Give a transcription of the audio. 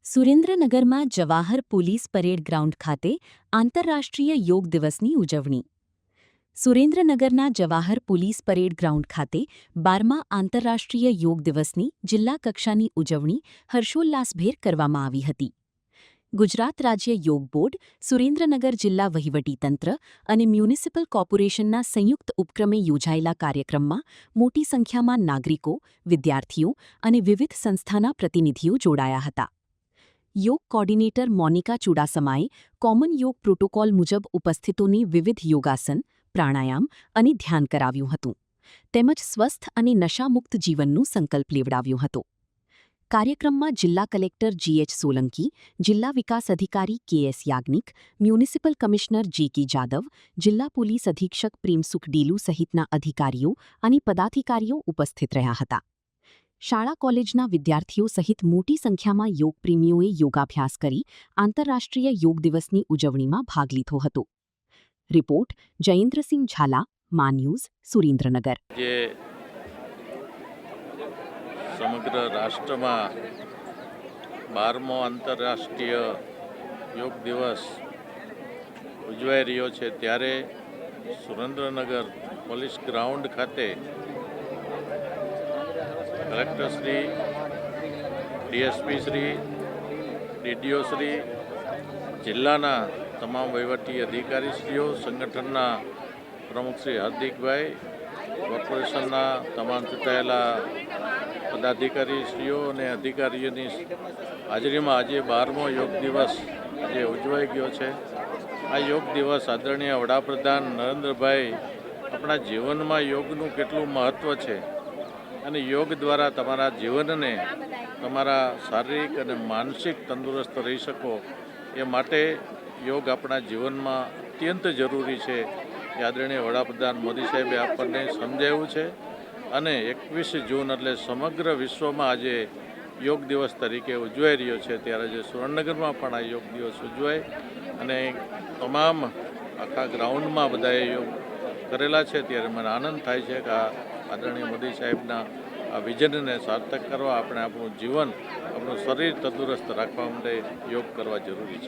સુરેન્દ્રનગરમાં Jawahar police parade ground ખાતે આંતરરાષ્ટ્રીય યોગ દિવસની ઉજવણી. સુરેન્દ્રનગરના જવાહર પોલીસ પરેડ ગ્રાઉન્ડ ખાતે 12મા આંતરરાષ્ટ્રીય યોગ દિવસની જિલ્લા કક્ષાની ઉજવણી હર્ષોલ્લાસભેર કરવામાં આવી હતી. ગુજરાત રાજ્ય યોગ બોર્ડ, સુરેન્દ્રનગર જિલ્લા વહીવટીતંત્ર અને મ્યુનિસિપલ કોર્પોરેશનના સંયુક્ત ઉપક્રમે યોજાયેલા કાર્યક્રમમાં મોટી સંખ્યામાં નાગરિકો, વિદ્યાર્થીઓ અને વિવિધ સંસ્થાના પ્રતિનિધિઓ જોડાયા હતા. યોગ કોર્ડિનેટર મોનિકા ચુડાસમાએ કોમન યોગ પ્રોટોકોલ મુજબ ઉપસ્થિતોને વિવિધ યોગાસન, પ્રાણાયામ અને ધ્યાન કરાવ્યું હતું, તેમજ સ્વસ્થ અને નશામુક્ત જીવનનો સંકલ્પ લેવડાવ્યો હતો. કાર્યક્રમમાં જિલ્લા કલેક્ટર GH સોલંકી, જિલ્લા વિકાસ અધિકારી KS Yagnik, municipal commissioner JK Jadav, જિલ્લા પોલીસ અધિક્ષક પ્રેમસુખ ડીલુ સહિતના અધિકારીઓ અને પદાધિકારીઓ ઉપસ્થિત રહ્યા હતા. શાળા કોલેજના વિદ્યાર્થીઓ સહિત મોટી સંખ્યામાં યોગપ્રેમીઓએ યોગાભ્યાસ કરી આંતરરાષ્ટ્રીય યોગ દિવસની ઉજવણીમાં ભાગ લીધો હતો. રિપોર્ટ જયેન્દ્રસિંહ ઝાલા, મા ન્યૂઝ, સુરેન્દ્રનગર. સમગ્ર રાષ્ટ્રમાં 12મો આંતરરાષ્ટ્રીય યોગ દિવસ ઉજવાઈ રહ્યો છે, ત્યારે સુરેન્દ્રનગર પોલીસ ગ્રાઉન્ડ ખાતે કલેક્ટરશ્રી, DSPશ્રી, DDOશ્રી, જિલ્લાના તમામ વહીવટી અધિકારીશ્રીઓ, સંગઠનના પ્રમુખ શ્રી હાર્દિકભાઈ, કોર્પોરેશનના તમામ ચૂંટાયેલા પદાધિકારીશ્રીઓ અને અધિકારીઓની હાજરીમાં આજે 12મો યોગ દિવસ આજે ઉજવાઈ ગયો છે. આ યોગ દિવસ આદરણીય વડાપ્રધાન નરેન્દ્રભાઈ આપણા જીવનમાં યોગનું કેટલું મહત્ત્વ છે અને યોગ દ્વારા તમારા જીવનને તમારા શારીરિક અને માનસિક તંદુરસ્ત રહી શકો એ માટે યોગ આપણા જીવનમાં અત્યંત જરૂરી છે. આદરણીય વડાપ્રધાન મોદી સાહેબે આપણને સમજાવ્યું છે અને 21 જૂન એટલે સમગ્ર વિશ્વમાં આજે યોગ દિવસ તરીકે ઉજવાઈ રહ્યો છે. ત્યારે આજે સુરેન્દ્રનગરમાં પણ આ યોગ દિવસ ઉજવાય અને તમામ આખા ગ્રાઉન્ડમાં બધાએ યોગ કરેલા છે. ત્યારે મને આનંદ થાય છે કે આ આદરણીય મોદી સાહેબના આ વિઝનને સાર્થક કરવા આપણે આપણું જીવન, આપણું શરીર તંદુરસ્ત રાખવા માટે યોગ કરવા જરૂરી છે.